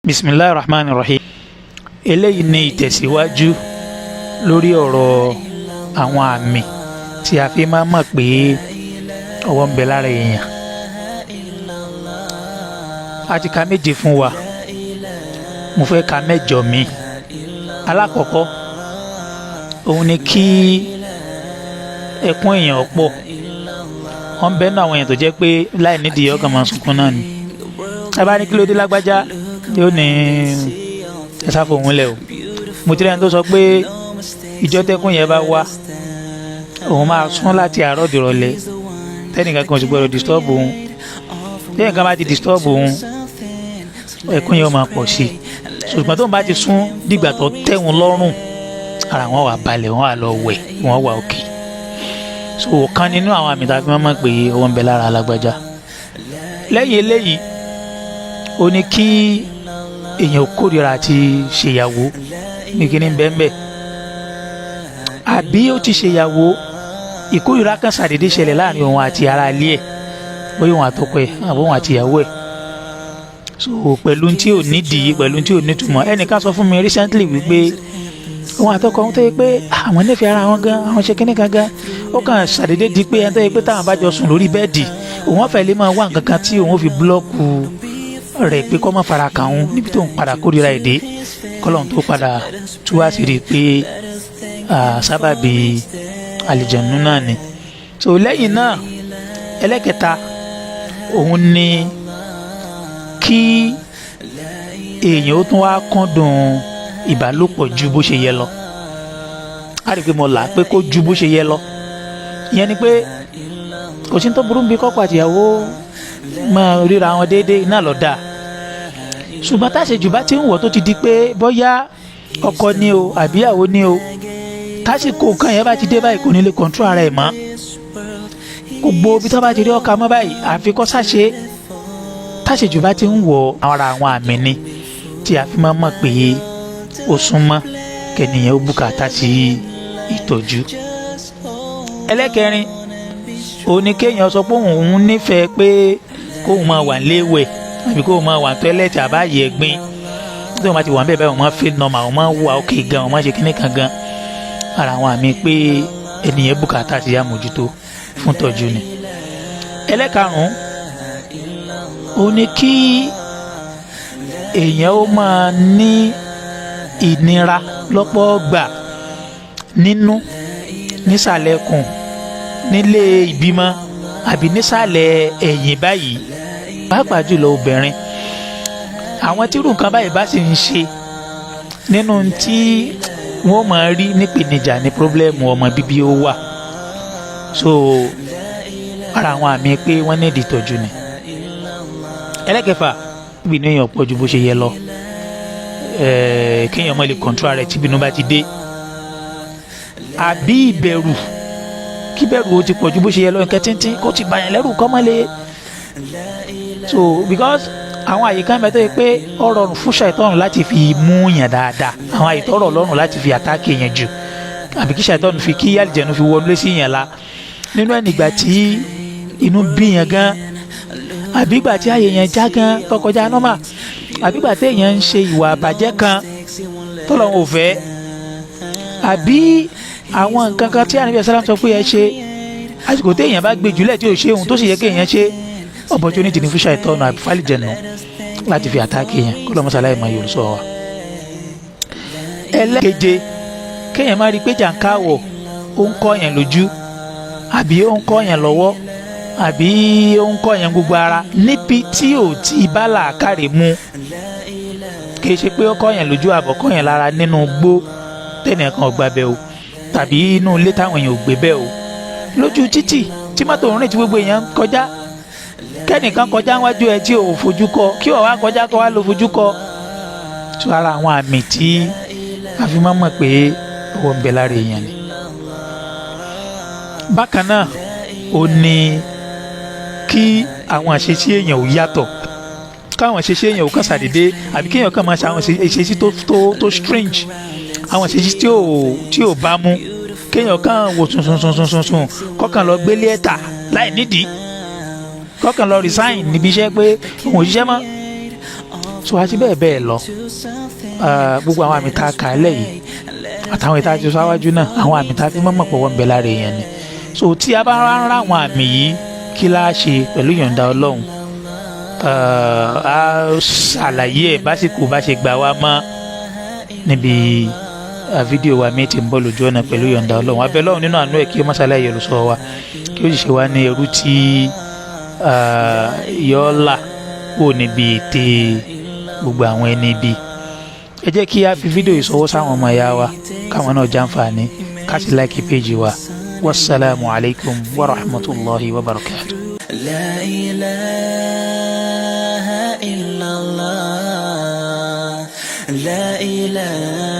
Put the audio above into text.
Bismillahir Rahmanir Rahim. Eléyìí ni ìtẹ̀síwájú lórí ọ̀rọ̀ àwọn àmì tí a fi máa mọ̀ pé ọwọ́ ń bẹ lára èèyàn. A ti ka méje fún wa, mo fẹ́ ka mẹ́jọ mi. Alákọ̀ọ́kọ́ òun ni kí ẹkún èèyàn pọ̀. Wọ́n ń bẹ nínú àwọn èèyàn tó jẹ́ pé láì nídìí ọkàn máa sunkún náà ni. Ẹ bá ní kí ló dé lágbájá yóò ní ẹ sáfò òun lẹ o. Mo ti rí ẹni tó sọ pé ìjọ tẹkùn yẹn bá wá òun máa sún láti àárọ̀ dìrọ̀lẹ́ tẹ́nìkan kan sì gbọ́dọ̀ disturb òun. Tẹ́nìkan kan bá ti disturb òun ẹkún yẹn ó máa pọ̀ sí i. Ṣùgbọ́n tóun bá ti sún dìgbà tó tẹ́ wọn lọ́rùn ara wọn wà balẹ̀, wọn wà lọ wẹ̀, wọn wà òkè. So kan nínú àwọn àmì tá a fi máa mọ̀ pé ọwọ́ ń bẹ lára alágbájá. Lẹ́yìn eléyìí ó ní kí èèyàn kórìíra àti ṣèyàwó ní kíní bẹ́ẹ̀ àbí ó ti ṣèyàwó ìkórìíra kan ṣàdédé ṣẹlẹ̀ láàrin òun àti ará ilé ẹ̀ bóyá òun àtọkọ ẹ̀ àbí òun àti ìyàwó ẹ̀. So pẹ̀lú tí ò nídìí, pẹ̀lú tí ò nítumọ̀. Ẹnìkan sọ fún mi recently wípé òun àtọkọ òun tó yẹ pé àwọn nífẹ̀ẹ́ ara wọn gan, àwọn ṣe kíní gangan, ó kàn ṣàdédé di pé ẹni tó yẹ pé táwọn bá jọ sùn lórí bẹ́ẹ̀dì òun fẹ́ lè máa wá nǹkan kan tí òun fi búlọ́ọ̀kù rẹ̀ pé kọ́ mọ́ fara kàn òun níbi tó ń padà kórìíra èdè kọ́lọ́n tó padà tú àṣírí pé sábàbí àlìjẹ̀nú náà ni. So lẹ́yìn náà ẹlẹ́kẹta òun ni kí èèyàn ó tún wá kúndùn ìbálòpọ̀ ju bó ṣe yẹ lọ. A rí i pé mo là á pé kó ju bó ṣe yẹ lọ. Ìyẹn ni pé kò sí ní tó burú bí kọ́kọ́ àtìyàwó máa ríra wọn déédéé náà lọ dáa. Ṣùgbọ́n táṣejù bá ti ń wọ̀ tó ti di pé bóyá ọkọ ni o àbíyàwó ni o, tásìkò kan yẹn bá ti dé báyìí kò ní lè control ara ẹ̀ mọ́. Gbogbo bí tó bá ti rí ọkà mọ́ báyìí àfikọ́ sáṣe. Táṣejù bá ti ń wọ̀ ara àwọn àmì ni tí a fi máa mọ̀ pé ó súnmọ́ kẹ́nìyàn ó bùkátà sí ìtọ́jú. Ẹlẹ́kẹrin òun ni kéèyàn sọ pé òun nífẹ̀ẹ́ pé kóun máa wà léwẹ̀ àbí kóun máa wà tọ́ẹ́lẹ̀tì àbáyé ẹ̀gbin tí wọ́n bá ti wà níbẹ̀ báyìí wọ́n máa feel normal, wọ́n máa wà òkè gan, wọ́n máa ṣe kíní kan gan. Ara àwọn àmì pé ènìyàn bùkátà ti yá mójútó fún tọ́jú ni. Ẹlẹ́karùn-ún òun ni kí èèyàn ó máa ní ìnira lọ́pọ̀ gbà nínú nísàlẹ̀ ẹkùn nílé ìbímọ àbí nísàlẹ̀ ẹ̀yìn báyìí, pàápàá jùlọ obìnrin. Àwọn tírú nǹkan báyìí bá sì ń ṣe nínú tí wọ́n máa rí nípèníjà ní pírọ́blẹ́mù ọmọ bíbí ó wà. So ara àwọn àmì pé wọ́n ní ìdìtọ́jú ni. Ẹlẹ́kẹfà bí inú èèyàn pọ̀ ju bó ṣe yẹ lọ, kéèyàn má lè control rẹ̀ tí ìbínú bá ti dé, àbí ìbẹ̀rù, kí bẹ̀rù ó ti pọ̀ ju bó ṣe yẹ lọ, nǹkan tíntín kó ti bàyàn lẹ́rù kọ́ mọ́ lé. So because àwọn àyíká mẹ́tọ́ yẹ pé ó rọrùn fún ṣàìtọ́nù láti fi mú yàn dáadáa, àwọn àyíká ọ̀rọ̀ lọ́rùn láti fi àtáàkì yẹn jù, àbí kí ṣàìtọ́nù fi kí àlìjẹ̀nù fi wọlé sí yàn la. Nínú ẹ̀ nígbà tí inú bí yàn gan, àbí ìgbà tí ààyè yẹn já gan tó kọjá nọ́mà, àbí ìgbà tí èèyàn ń ṣe ìwà àbàjẹ́ kan tọ́lọ́run ò fẹ́, àbí àwọn nǹkan kan tí Ànábì sálám sọ pé ẹ ṣe àsìkò tí èèyàn bá gbé jùlẹ̀ tí ò ṣe ohun tó sì yẹ kí èèyàn ṣe, opportunity ní fún ṣàìtọ́nù àbí fálìjẹ̀nù láti fi àtàkì yẹn kó lọ́mọ sàlàyé máa yòrò sọ wa. Ẹlẹ́keje kéèyàn má rí pé jàǹkáwọ̀ ó ń kọ́ yẹn lójú àbí ó ń kọ́ yẹn lọ́wọ́ àbí ó ń kọ́ yẹn gbogbo ara níbi tí ò tí bá làákàrè mu. Kì í ṣe pé ó kọ́ yẹn lójú àbọ̀ kọ́ yẹn lára nínú gbó tẹ́nìkan ò gbà bẹ́ẹ̀ o, tàbí inú ilé táwọn èèyàn ò gbé bẹ́ẹ̀ o, lójú títì tí mọ́tò ń rìn tí gbogbo èèyàn ń kọjá, kẹ́nìkan kọjá wájú ẹ tí ò fojú kọ, kí ó wá kọjá kó wá lọ fojú kọ. tó ara àwọn àmì tí a fi máa mọ̀ pé owó ń bẹ lára èèyàn ni. Bákan náà ó ní kí àwọn àṣeṣí èèyàn ò yàtọ̀, káwọn àṣeṣí èèyàn ò kàn ṣàdédé, àbí kéèyàn kàn máa ṣe àwọn àṣeṣí tó strange, àwọn àṣeṣí tí ò bá mú, kéèyàn kàn wò sùn kọ́kàn lọ gbélé ẹ̀ta láì nídìí, kọ́kàn lọ resign níbi iṣẹ́ pé òun ò ṣiṣẹ́ mọ́, so àti bẹ́ẹ̀ bẹ́ẹ̀ lọ gbogbo àwọn àmì tá a kà á lẹ́yìn àtàwọn ìta ti sọ àwájú náà àwọn àmì tá a fi mọ̀ pọ̀ wọ́n ń bẹ lára èèyàn ni so tí a bá ń rá àwọn àmì yìí kí láá ṣe pẹ̀lú ìyọ̀ǹda Ọlọ́run a ṣàlàyé ẹ̀ básìkò bá ṣe gbà wá mọ́ níbi fídíò wa mi ti ń bọ̀ lójú ọ̀nà pẹ̀lú ìyọ̀ǹda Ọlọ́run abẹ́ Ọlọ́run nínú àánú ẹ̀ kí ó má ṣàlàyé ẹ̀rù sọ wa kí ó sì ṣe wá ní ẹrú tí yọ́ là kó níbi ète gbogbo àwọn ẹni bí ẹ jẹ́ kí a fi fídíò ìṣọwọ́ sáwọn ọmọ ìyá wa káwọn náà jàǹfààní ká sì láìkí péjì wa wasalaamu alaykum wa rahmatulahi wa barakatuh. La ilaha illallah, la ilaha